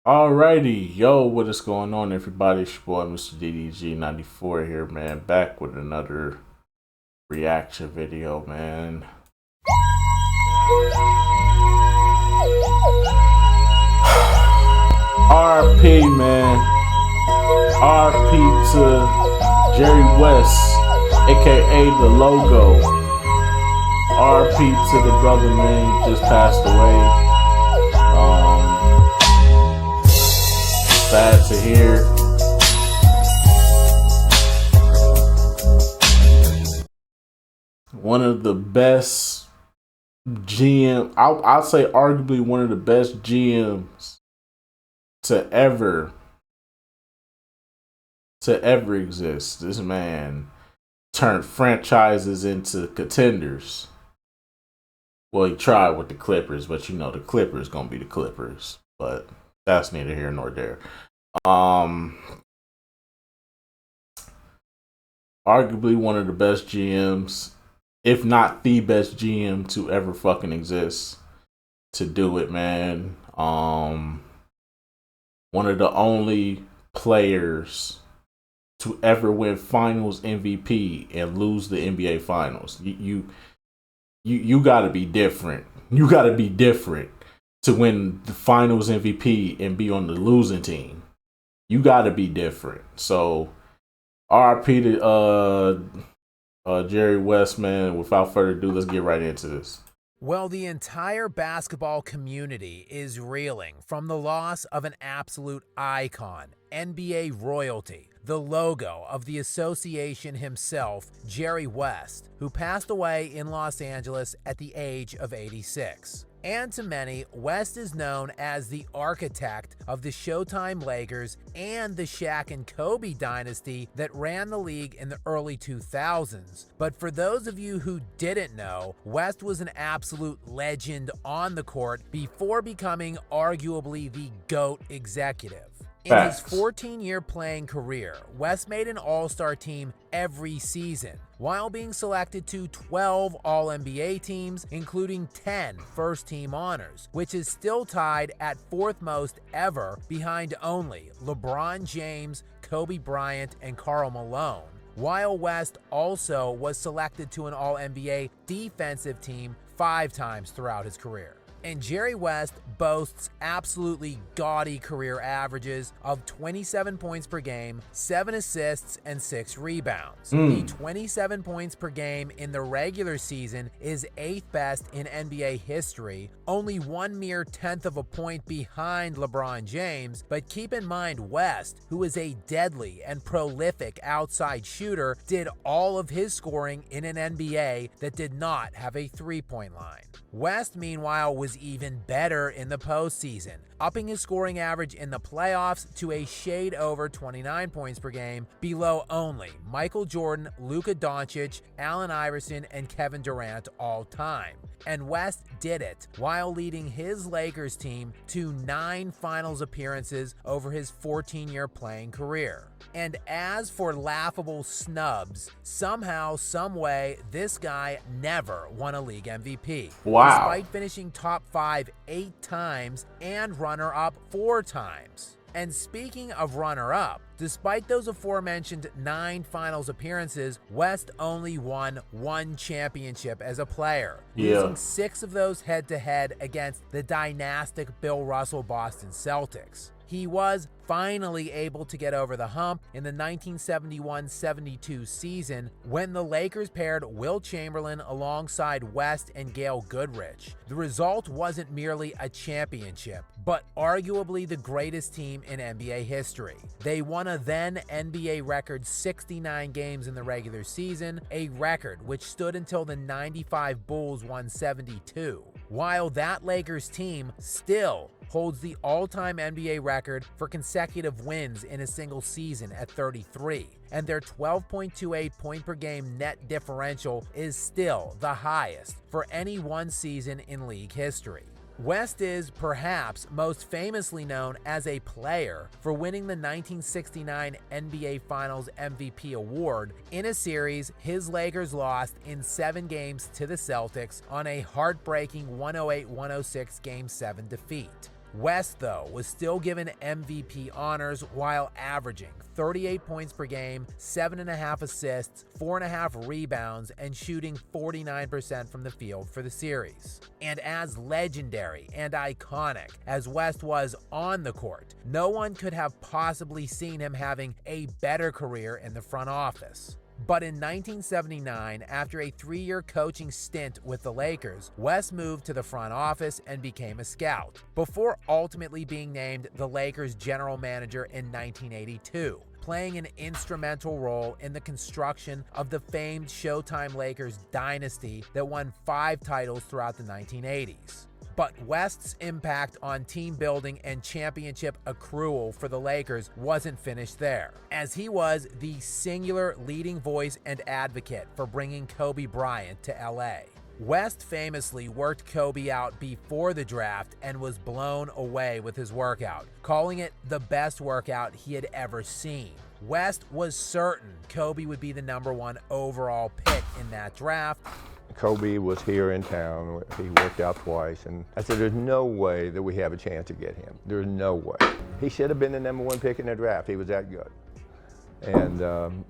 Alrighty, yo, what is going on, everybody? It's your boy, Mr. DDG94 here, man. Back with another reaction video, man. RP, man. RP to Jerry West, aka The Logo. RP to the brother, man. He just passed away. Sad to hear. One of the best I'll say arguably one of the best GMs to ever exist. This man turned franchises into contenders. Well, he tried with the Clippers, but you know the Clippers gonna be the Clippers. But that's neither here nor there. Arguably one of the best GMs, if not the best GM to ever fucking exist, to do it, man. One of the only players to ever win Finals MVP and lose the NBA Finals. You got to be different. You got to be different to win the Finals MVP and be on the losing team. You got to be different. So, RIP to Jerry West, man. Without further ado, let's get right into this. Well, the entire basketball community is reeling from the loss of an absolute icon, NBA royalty, the logo of the association himself, Jerry West, who passed away in Los Angeles at the age of 86. And to many, West is known as the architect of the Showtime Lakers and the Shaq and Kobe dynasty that ran the league in the early 2000s. But for those of you who didn't know, West was an absolute legend on the court before becoming arguably the GOAT executive. In his 14-year playing career, West made an All-Star team every season, while being selected to 12 All-NBA teams, including 10 first-team honors, which is still tied at fourth most ever behind only LeBron James, Kobe Bryant, and Karl Malone. While West also was selected to an All-NBA defensive team 5 times throughout his career. And Jerry West boasts absolutely gaudy career averages of 27 points per game, 7 assists, and 6 rebounds. The 27 points per game in the regular season is 8th best in NBA history, only one mere tenth of a point behind LeBron James. But keep in mind, West, who is a deadly and prolific outside shooter, did all of his scoring in an NBA that did not have a three-point line. West, meanwhile, was even better in the postseason, upping his scoring average in the playoffs to a shade over 29 points per game, below only Michael Jordan, Luka Doncic, Allen Iverson, and Kevin Durant all time. And West did it while leading his Lakers team to 9 finals appearances over his 14-year playing career. And as for laughable snubs, somehow, someway, this guy never won a league MVP. Wow. Despite finishing top 5 8 times and runner-up 4 times. And speaking of runner-up, despite those aforementioned 9 finals appearances, West only won 1 championship as a player, losing 6 of those head-to-head against the dynastic Bill Russell Boston Celtics. He was finally able to get over the hump in the 1971-72 season when the Lakers paired Wilt Chamberlain alongside West and Gail Goodrich. The result wasn't merely a championship, but arguably the greatest team in NBA history. They won a then NBA record 69 games in the regular season, a record which stood until the 95 Bulls won 72. While that Lakers team still holds the all-time NBA record for consecutive wins in a single season at 33, and their 12.28 point per game net differential is still the highest for any one season in league history. West is perhaps most famously known as a player for winning the 1969 NBA Finals MVP award in a series his Lakers lost in 7 games to the Celtics on a heartbreaking 108-106 Game 7 defeat. West, though, was still given MVP honors while averaging 38 points per game, 7.5 assists, 4.5 rebounds, and shooting 49% from the field for the series. And as legendary and iconic as West was on the court, no one could have possibly seen him having a better career in the front office. But in 1979, after a 3-year coaching stint with the Lakers, West moved to the front office and became a scout, before ultimately being named the Lakers general manager in 1982, playing an instrumental role in the construction of the famed Showtime Lakers dynasty that won 5 titles throughout the 1980s. But West's impact on team building and championship accrual for the Lakers wasn't finished there, as he was the singular leading voice and advocate for bringing Kobe Bryant to LA. West famously worked Kobe out before the draft and was blown away with his workout, calling it the best workout he had ever seen. West was certain Kobe would be the #1 overall pick in that draft. Kobe was here in town. He worked out twice, and I said, there's no way that we have a chance to get him. There's no way. He should have been the #1 pick in the draft. He was that good. And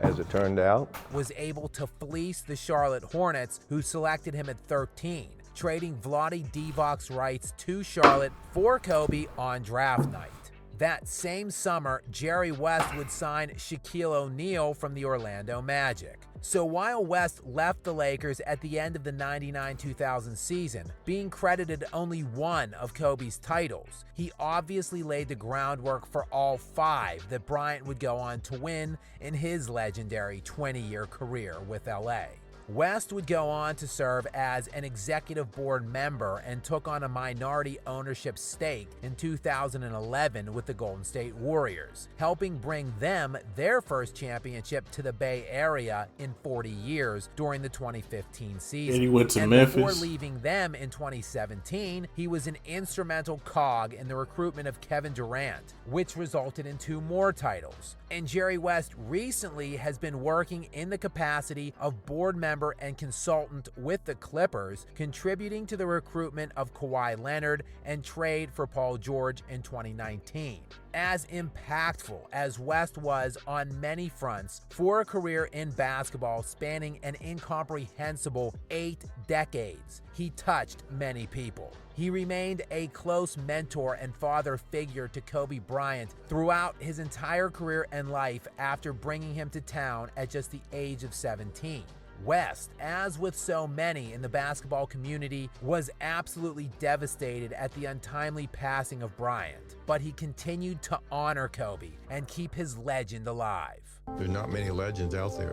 as it turned out, was able to fleece the Charlotte Hornets, who selected him at 13, trading Vlade Divac's rights to Charlotte for Kobe on draft night. That same summer, Jerry West would sign Shaquille O'Neal from the Orlando Magic. So while West left the Lakers at the end of the 99-2000 season, being credited only one of Kobe's titles, he obviously laid the groundwork for all 5 that Bryant would go on to win in his legendary 20-year career with LA. West would go on to serve as an executive board member and took on a minority ownership stake in 2011 with the Golden State Warriors, helping bring them their first championship to the Bay Area in 40 years during the 2015 season. And he went to and Memphis. Before leaving them in 2017, he was an instrumental cog in the recruitment of Kevin Durant, which resulted in 2 more titles. And Jerry West recently has been working in the capacity of board member and consultant with the Clippers, contributing to the recruitment of Kawhi Leonard and trade for Paul George in 2019. As impactful as West was on many fronts for a career in basketball spanning an incomprehensible 8 decades, he touched many people. He remained a close mentor and father figure to Kobe Bryant throughout his entire career and life after bringing him to town at just the age of 17. West, as with so many in the basketball community, was absolutely devastated at the untimely passing of Bryant, but he continued to honor Kobe and keep his legend alive. there's not many legends out there.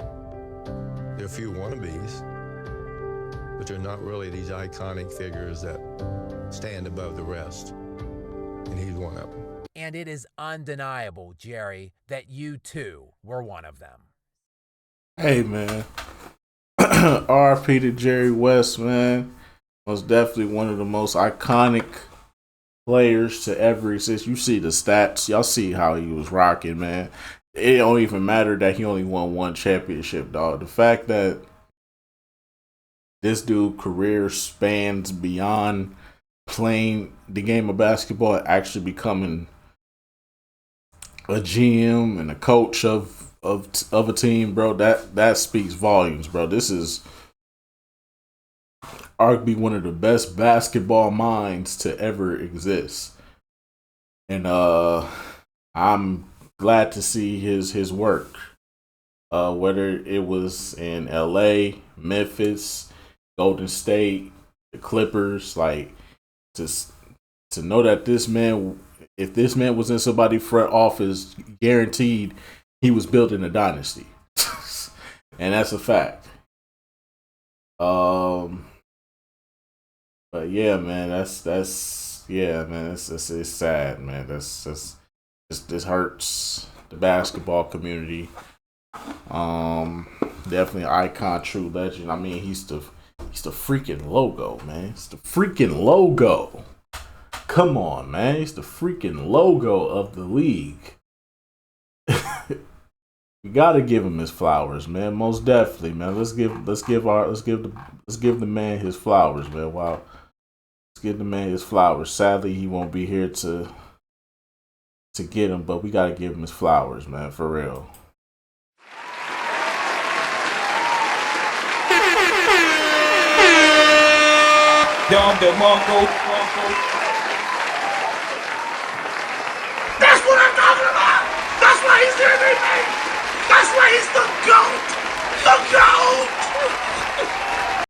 There are a few wannabes, but they're not really these iconic figures that stand above the rest. And he's one of them. And it is undeniable, Jerry, that you too were one of them. Hey, man. RP to Jerry West, man. Was definitely one of the most iconic players to ever exist. You see the stats. Y'all see how he was rocking, man. It don't even matter that he only won 1 championship, dog. The fact that this dude career spans beyond playing the game of basketball, actually becoming a GM and a coach of a team, bro, that speaks volumes, bro. This is arguably one of the best basketball minds to ever exist. And I'm glad to see his work. Whether it was in LA, Memphis, Golden State, the Clippers, like just to know that this man, if this man was in somebody's front office, guaranteed he was building a dynasty. And that's a fact. But yeah, man, that's yeah, man, it's sad, man. This hurts the basketball community. Definitely an icon, true legend. I mean, he's the freaking logo, man. It's the freaking logo. Come on, man. He's the freaking logo of the league. We gotta give him his flowers, man. Most definitely, man. Let's give the man his flowers, man. Let's give the man his flowers. Sadly, he won't be here to get him, but we gotta give him his flowers, man, for real. Dom DeMarco.